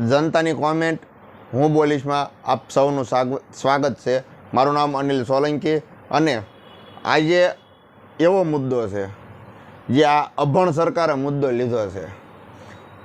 જનતાની કોમેન્ટ હું બોલીશમાં આપ સૌનું સ્વાગત છે। મારું નામ અનિલ સોલંકી અને આજે એવો મુદ્દો છે જે આ અભણ સરકારે મુદ્દો લીધો છે।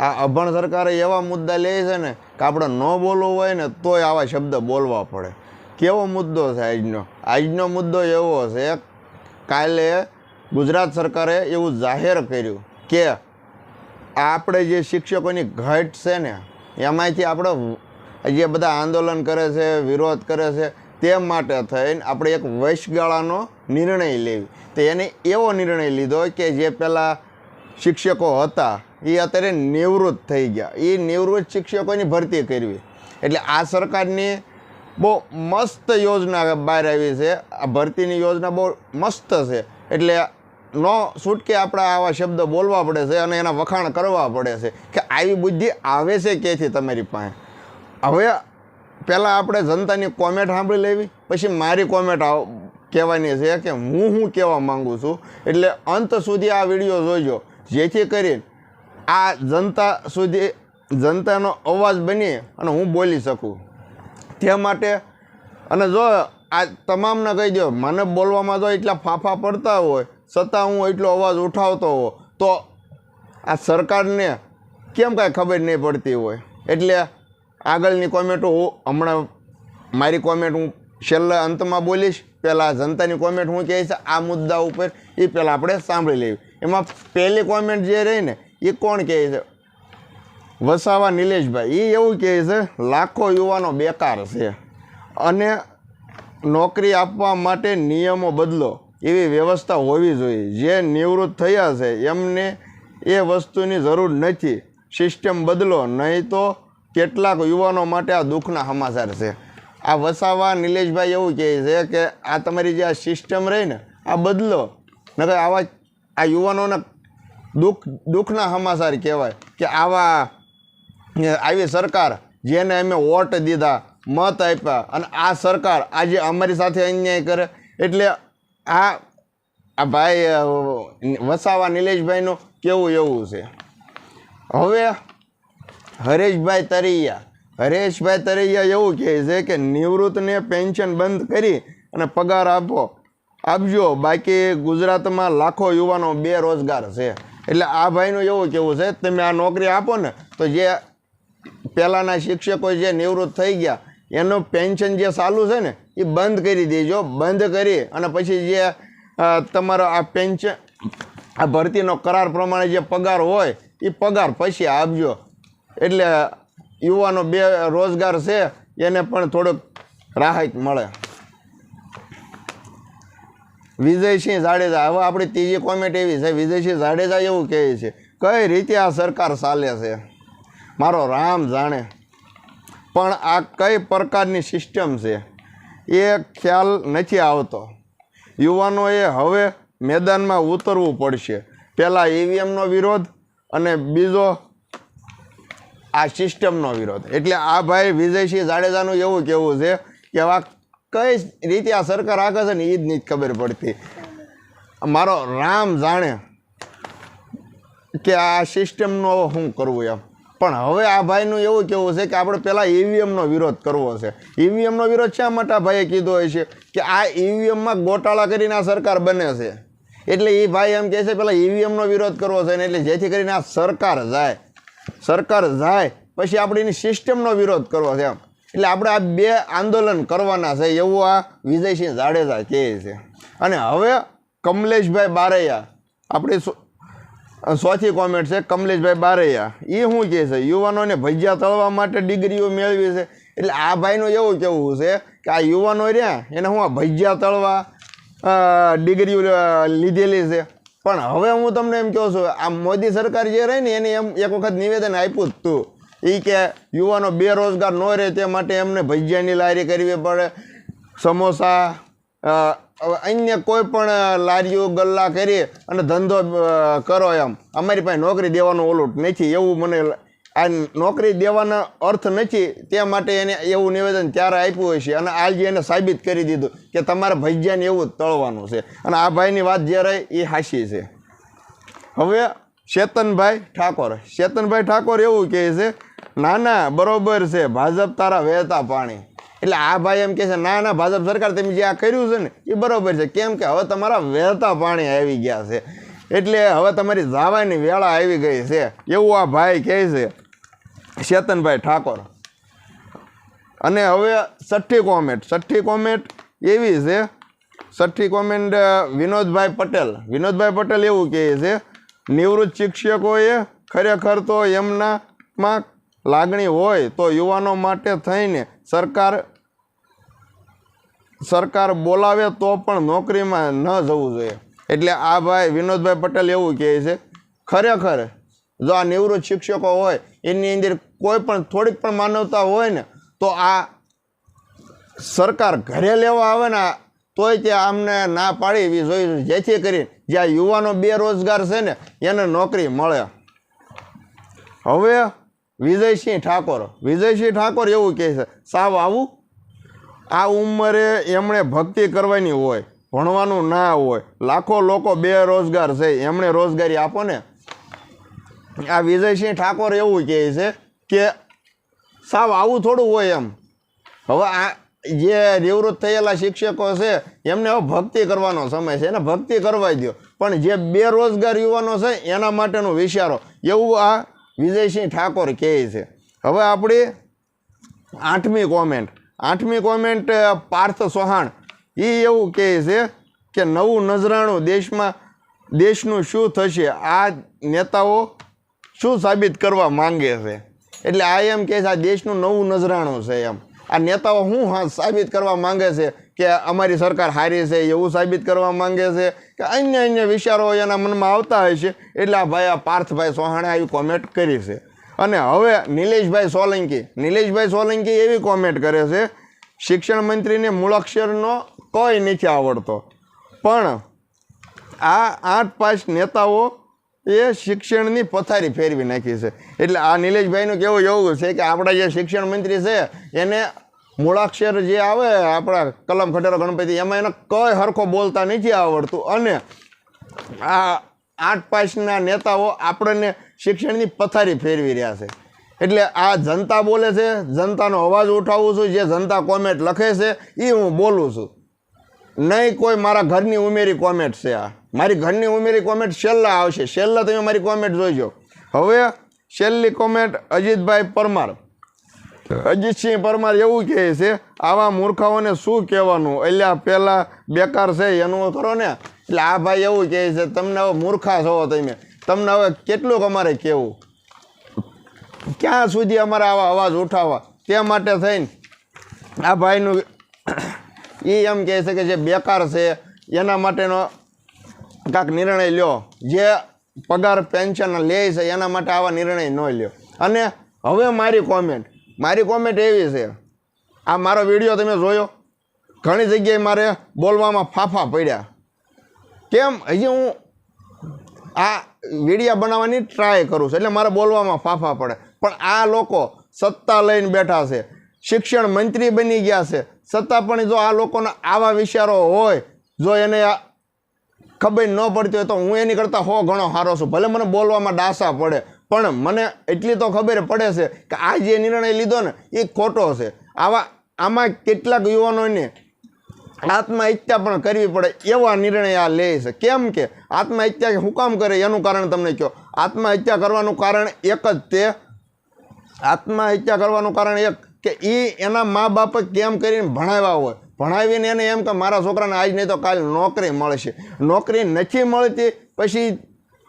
આ અભણ સરકારે એવા મુદ્દા લે છે ને કે આપણે ન બોલવું હોય ને તોય આવા શબ્દ બોલવા પડે। કેવો મુદ્દો છે આજનો મુદ્દો એવો છે, કાલે ગુજરાત સરકારે એવું જાહેર કર્યું કે આપણે જે શિક્ષકોની ઘટ છે ને એમાંથી આપણે જે બધા આંદોલન કરે છે, વિરોધ કરે છે, તે માટે થઈને આપણે એક વચગાળાનો નિર્ણય લેવી। તો એને એવો નિર્ણય લીધો કે જે પહેલાં શિક્ષકો હતા એ અત્યારે નિવૃત્ત થઈ ગયા, એ નિવૃત્ત શિક્ષકોની ભરતી કરવી। એટલે આ સરકારની બહુ મસ્ત યોજના બહાર આવી છે। આ ભરતીની યોજના બહુ મસ્ત છે, એટલે નો છૂટકે આપણે આવા શબ્દ બોલવા પડે છે અને એના વખાણ કરવા પડે છે કે આવી બુદ્ધિ આવે છે ક્યાંથી તમારી પાસે। હવે પહેલાં આપણે જનતાની કોમેન્ટ સાંભળી લેવી, પછી મારી કોમેન્ટ કહેવાની છે કે હું કહેવા માગું છું। એટલે અંત સુધી આ વિડીયો જોઈજો, જેથી કરીને આ જનતા સુધી જનતાનો અવાજ બની અને હું બોલી શકું તે માટે। અને જો આ તમામને કહી દો, મને બોલવામાં જો એટલા ફાંફા પડતા હોય છતાં હું એટલો અવાજ ઉઠાવતો હોઉં તો આ સરકારને કેમ કાંઈ ખબર નહીં પડતી હોય। એટલે આગળની કોમેન્ટો હું હમણાં મારી કોમેન્ટ હું છેલ્લા અંતમાં બોલીશ। પહેલાં જનતાની કોમેન્ટ હું કહે છે આ મુદ્દા ઉપર એ પહેલાં આપણે સાંભળી લેવી। એમાં પહેલી કોમેન્ટ જે રહી ને એ કોણ કહે છે? વસાવા નિલેશભાઈ। એ એવું કહે છે લાખો યુવાનો બેકાર છે અને નોકરી આપવા માટે નિયમો બદલો, એવી વ્યવસ્થા હોવી જોઈએ। જે નિવૃત્ત થયા છે એમને એ વસ્તુની જરૂર નથી, સિસ્ટમ બદલો, નહીં તો કેટલાક યુવાનો માટે આ દુઃખના સમાચાર છે। આ વસાવા નિલેશભાઈ એવું કહે છે કે આ તમારી જે આ સિસ્ટમ રહી ને આ બદલો, નકર આવા આ યુવાનોને દુઃખના સમાચાર કહેવાય કે આવી સરકાર જેને અમે વોટ દીધા, મત આપ્યા અને આ સરકાર આજે અમારી સાથે અન્યાય કરે। એટલે આ ભાઈ વસાવા નિલેશભાઈનું કેવું એવું છે। હવે હરેશભાઈ તરૈયા એવું કહે છે કે નિવૃત્તને પેન્શન બંધ કરી અને પગાર આપજો, બાકી ગુજરાતમાં લાખો યુવાનો બેરોજગાર છે। એટલે આ ભાઈનું એવું કહેવું છે તમે આ નોકરી આપો ને તો જે પહેલાંના શિક્ષકો જે નિવૃત્ત થઈ ગયા એનું પેન્શન જે ચાલુ છે ને એ બંધ કરી દેજો। બંધ કરી અને પછી જે તમારો આ પેન્શન આ ભરતીનો કરાર પ્રમાણે જે પગાર હોય એ પગાર પછી આપજો। એટલે યુવાનો બેરોજગાર છે એને પણ થોડુંક રાહત મળે। વિજયસિંહ જાડેજા, હવે આપણી ત્રીજી કોમેન્ટ એવી છે, વિજયસિંહ જાડેજા એવું કહે છે કઈ રીતે આ સરકાર ચાલે છે મારો રામ જાણે, પણ આ કઈ પ્રકારની સિસ્ટમ છે એ ખ્યાલ નથી આવતો। યુવાનોએ હવે મેદાનમાં ઉતરવું પડશે, પહેલાં ઈવીએમનો વિરોધ અને બીજો આ સિસ્ટમનો વિરોધ। એટલે આ ભાઈ વિજયસિંહ જાડેજાનું એવું કહેવું છે કે આ કઈ રીતે આ સરકાર આગળ છે ને એ જ નથી ખબર પડતી, મારો રામ જાણે કે આ સિસ્ટમનો શું કરવું એમ। પણ હવે આ ભાઈનું એવું કહેવું છે કે આપણે પહેલાં ઈવીએમનો વિરોધ કરવો છે। ઈવીએમનો વિરોધ શા માટે આ ભાઈએ કીધો હોય છે કે આ ઈવીએમમાં ગોટાળા કરીને આ સરકાર બને છે, એટલે એ ભાઈ એમ કહે છે પહેલાં ઈવીએમનો વિરોધ કરવો છે ને, એટલે જેથી કરીને આ સરકાર જાય પછી આપણે એની સિસ્ટમનો વિરોધ કરવો છે એમ। એટલે આપણે આ બે આંદોલન કરવાના છે એવું આ વિજયસિંહ જાડેજા કહે છે। અને હવે કમલેશભાઈ બારૈયા, આપણી ચોથી કોમેન્ટ છે કમલેશભાઈ બારૈયા, એ શું કહે છે યુવાનોને ભજીયા તળવા માટે ડિગ્રીઓ મેળવી છે। એટલે આ ભાઈનું એવું કહેવું છે કે આ યુવાનો રહ્યા એને હું આ ભજીયા તળવા ડિગ્રીઓ લીધેલી છે। પણ હવે હું તમને એમ કહું છું આ મોદી સરકાર જે રહી ને એને એમ એક વખત નિવેદન આપ્યું જ હતું એ કે યુવાનો બેરોજગાર ન રહે તે માટે એમને ભજીયાની લારી કરવી પડે, સમોસા અન્ય કોઈ પણ લારીઓ ગલ્લા કરી અને ધંધો કરો એમ, અમારી પાસે નોકરી દેવાનો ઓલું નથી એવું મને આ નોકરી દેવાનો અર્થ નથી, તે માટે એને એવું નિવેદન ત્યારે આપ્યું હોય છે અને આજે એને સાબિત કરી દીધું કે તમારે ભજીયાને એવું જ તળવાનું છે। અને આ ભાઈની વાત જે રહી એ હાચી છે। હવે ચેતનભાઈ ઠાકોર એવું કહે છે, ના બરોબર છે, ભાજપ તારા વહેતા પાણી. એટલે આ ભાઈ એમ કહે છે ના ભાજપ સરકાર તમે જે આ કર્યું છે ને એ બરોબર છે, કેમ કે હવે તમારા વહેતા પાણી આવી ગયા છે, એટલે હવે તમારી જવાની વેળા આવી ગઈ છે, એવું આ ભાઈ કહે છે ચેતનભાઈ ઠાકોર. અને હવે છઠ્ઠી કોમેન્ટ એવી છે, છઠ્ઠી કોમેન્ટ વિનોદભાઈ પટેલ એવું કહે છે, નિવૃત્ત શિક્ષકોએ ખરેખર તો એમનામાં લાગણી હોય તો યુવાનો માટે થઈને સરકાર બોલાવે તો પણ નોકરીમાં ન જવું જોઈએ. એટલે આ ભાઈ વિનોદભાઈ પટેલ એવું કહે છે, ખરેખર જો આ નિવૃત્ત શિક્ષકો હોય એની અંદર કોઈ પણ થોડીક પણ માનવતા હોય ને તો આ સરકાર ઘરે લેવા આવે ને તોય ત્યાં આમને ના પાડી એવી જોઈએ, જેથી કરી જ્યાં યુવાનો બેરોજગાર છે ને એને નોકરી મળે. હવે વિજયસિંહ ઠાકોર એવું કહે છે, સાવ આવું આ ઉંમરે એમણે ભક્તિ કરવાની હોય, ભણવાનું ના હોય, લાખો લોકો બેરોજગાર છે, એમણે રોજગારી આપો ને. આ વિજયસિંહ ઠાકોર એવું કહે છે કે સાવ આવું થોડું હોય એમ. હવે આ જે નિવૃત્ત થયેલા શિક્ષકો છે એમને હવે ભક્તિ કરવાનો સમય છે, એને ભક્તિ કરવા દો, પણ જે બેરોજગાર યુવાનો છે એના માટેનું વિચારો, એવું આ વિજયસિંહ ઠાકોર કહે છે. હવે આપણી આઠમી કોમેન્ટ પાર્થ ચૌહાણ એ એવું કહે છે કે નવું નજરાણું દેશનું શું થશે, આ નેતાઓ શું સાબિત કરવા માંગે છે. એટલે આ એમ કહે છે આ દેશનું નવું નજરાણું છે એમ. આ નેતાઓ શું સાબિત કરવા માંગે છે કે અમારી સરકાર હારી છે એવું સાબિત કરવા માંગે છે કે અન્ય વિચારો એના મનમાં આવતા હોય છે. એટલે આ ભાઈ આ પાર્થભાઈ ચૌહાણે આવી કોમેન્ટ કરી છે. અને હવે નિલેશભાઈ સોલંકી એવી કોમેન્ટ કરે છે, શિક્ષણ મંત્રીને મૂળાક્ષરનો કોઈ નથી આવડતો, પણ આ 8 પાસ નેતાઓ એ શિક્ષણની પથારી ફેરવી નાખી છે. એટલે આ નિલેશભાઈનું કેવું એવું છે કે આપણા જે શિક્ષણ મંત્રી છે એને મૂળાક્ષર જે આવે આપણા કલમ ખટેરો ગણપતિ એમાં એને કોઈ હરખો બોલતા નથી આવડતું, અને આ 8 પાસના નેતાઓ આપણને શિક્ષણની પથારી ફેરવી રહ્યા છે. એટલે આ જનતા બોલે છે, જનતાનો અવાજ ઉઠાવું છું, જે જનતા કોમેન્ટ લખે છે એ હું બોલું છું, નહીં કોઈ મારા ઘરની ઉમેરી કોમેન્ટ છે. આ મારી ઘરની ઉમેરી કોમેન્ટ છેલ્લા આવશે, છેલ્લા તમે મારી કોમેન્ટ જોઈજો. હવે છેલ્લી કોમેન્ટ અજીતસિંહ પરમાર એવું કહે છે, આવા મૂર્ખાઓને શું કહેવાનું, એટલે પહેલાં બેકાર છે એનું કરો ને. એટલે આ ભાઈ એવું કહે છે તમને હવે મૂર્ખા છો તમને હવે કેટલુંક અમારે કહેવું, ક્યાં સુધી અમારે આવા અવાજ ઉઠાવવા. તે માટે થઈને આ ભાઈનું એ એમ કહે છે કે જે બેકાર છે એના માટેનો કાંઈક નિર્ણય લ્યો, જે પગાર પેન્શન લે છે એના માટે આવા નિર્ણય ન લ્યો. અને હવે મારી કોમેન્ટ એવી છે, આ મારો વિડીયો તમે જોયો, ઘણી જગ્યાએ મારે બોલવામાં ફાફા પડ્યા. કેમ? હજી હું આ વિડીયો બનાવવાની ટ્રાય કરું છું એટલે મારે બોલવામાં ફાફા પડે, પણ આ લોકો સત્તા લઈને બેઠા છે, શિક્ષણ મંત્રી બની ગયા છે, છતાં પણ જો આ લોકોના આવા વિચારો હોય, જો એને ખબર ન પડતી હોય તો હું એની કરતાં 100 ગણો સારો છું. ભલે મને બોલવામાં ડાસા પડે, પણ મને એટલી તો ખબર પડે છે કે આ જે નિર્ણય લીધો ને એ ખોટો છે. આમાં કેટલાક યુવાનોને આત્મહત્યા પણ કરવી પડે એવા નિર્ણય આ લે છે. કેમ કે આત્મહત્યા શું કામ કરે એનું કારણ તમને કહો. આત્મહત્યા કરવાનું કારણ એક જ કે એના મા બાપે કેમ કરીને ભણાવ્યા હોય, ભણાવીને એને એમ કે મારા છોકરાને આજ નહીં તો કાલે નોકરી મળશે. નોકરી નથી મળતી પછી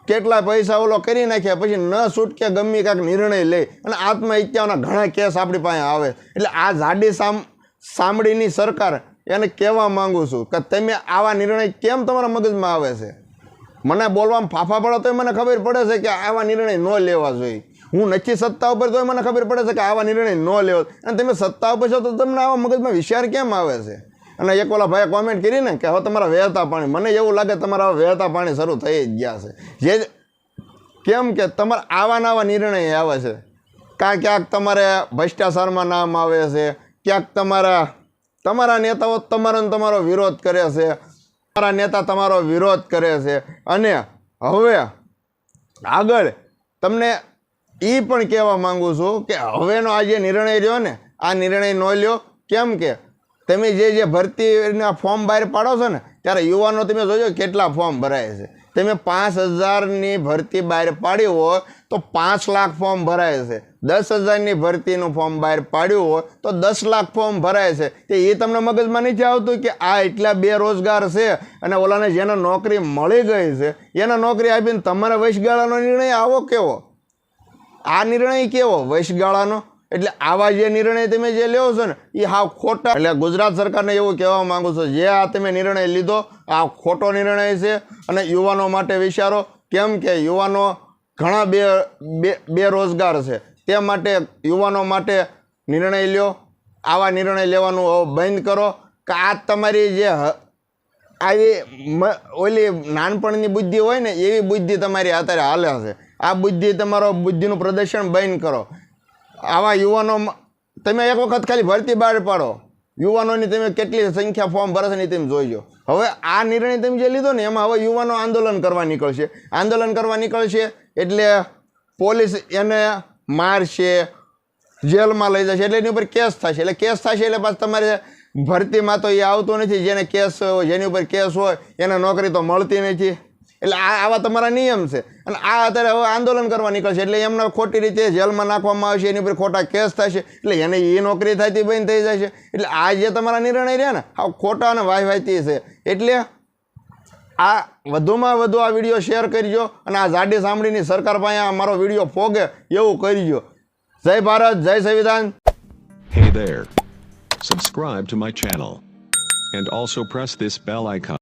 કેટલા પૈસા ઓલો કરી નાખ્યા, પછી ન છૂટકે ગમે કાંઈક નિર્ણય લે અને આત્મહત્યાઓના ઘણા કેસ આપણી પાસે આવે. એટલે આ જાડી સાંભળીની સરકાર એને કહેવા માંગુ છું કે તમે આવા નિર્ણય કેમ તમારા મગજમાં આવે છે. મને બોલવામાં ફાફા પડે તો મને ખબર પડે છે કે આવા નિર્ણય ન લેવા જોઈએ. હું નથી સત્તા ઉપર તો મને ખબર પડે છે કે આવા નિર્ણય ન લેવો, અને તમે સત્તા ઉપર છો તો તમને આવા મગજમાં વિચાર કેમ આવે છે. અને એક ઓલા ભાઈએ કોમેન્ટ કરી ને કે હવે તમારા વહેતા પાણી, મને એવું લાગે તમારા હવે વહેતા પાણી શરૂ થઈ જ ગયા છે. કેમ કે તમારા આવા નિર્ણય આવે છે, ક્યાંક તમારે ભ્રષ્ટાચારમાં નામ આવે છે, ક્યાંક તમારા નેતાઓ તમારો વિરોધ કરે છે, તમારા નેતા તમારો વિરોધ કરે છે. અને હવે આગળ તમને એ પણ કહેવા માંગુ છું કે હવેનો આ જે નિર્ણય રહ્યો ને આ નિર્ણય ન લ્યો. કેમ કે તમે જે ભરતીના ફોર્મ બહાર પાડો છો ને ત્યારે યુવાનો તમે જોજો કેટલા ફોર્મ ભરાય છે. તમે 5,000ની ભરતી બહાર પાડી હોય તો 5 લાખ ફોર્મ ભરાય છે. 10,000ની ભરતીનું ફોર્મ બહાર પાડ્યું હોય તો 10 લાખ ફોર્મ ભરાય છે. તે એ તમને મગજમાં નથી આવતું કે આ એટલા બેરોજગાર છે અને ઓલાને જેને નોકરી મળી ગઈ છે એને નોકરી આપીને તમારે વચગાળાનો નિર્ણય આવો કેવો? આ નિર્ણય કેવો વચગાળાનો? એટલે આવા જે નિર્ણય તમે જે લ્યો છો ને એ હાવ ખોટા. એટલે ગુજરાત સરકારને એવું કહેવા માંગુ છું, જે આ તમે નિર્ણય લીધો આ ખોટો નિર્ણય છે અને યુવાનો માટે વિચારો. કેમ કે યુવાનો ઘણા બેરોજગાર છે, તે માટે યુવાનો માટે નિર્ણય લ્યો. આવા નિર્ણય લેવાનું હવે બંધ કરો કે આ તમારી જે આવી ઓલી નાનપણની બુદ્ધિ હોય ને એવી બુદ્ધિ તમારી અત્યારે હાલે છે. આ બુદ્ધિ તમારો બુદ્ધિનું પ્રદર્શન બંધ કરો. આવા યુવાનો તમે એક વખત ખાલી ભરતી બહાર પાડો, યુવાનોની તમે કેટલી સંખ્યા ફોર્મ ભરશે ને તમે જોઈજો. હવે આ નિર્ણય તમે જે લીધો ને એમાં હવે યુવાનો આંદોલન કરવા નીકળશે. આંદોલન કરવા નીકળશે એટલે પોલીસ એને મારશે, જેલમાં લઈ જશે, એટલે એની ઉપર કેસ થશે. એટલે કેસ થશે એટલે પાછું તમારે ભરતીમાં તો એ આવતું નથી. જેને કેસ જેની ઉપર કેસ હોય એને નોકરી તો મળતી નથી. એટલે આવા તમારા નિયમ છે. અને આ અત્યારે હવે આંદોલન કરવા નીકળશે એટલે એમને ખોટી રીતે જેલમાં નાખવામાં આવશે, એની ઉપર ખોટા કેસ થશે એટલે એને એ નોકરી થતી બંધ થઈ જશે. એટલે આ જે તમારા નિર્ણય રહ્યા ને આ ખોટા અને વાહવાતી છે. એટલે આ વધુમાં વધુ આ વિડીયો શેર કરજો અને આ જાડી સાંભળીની સરકાર પાસે અમારો વિડીયો પોગે એવું કરજો. જય ભારત, જય સંવિધાન. Hey there. Subscribe to my channel. And also press this bell icon.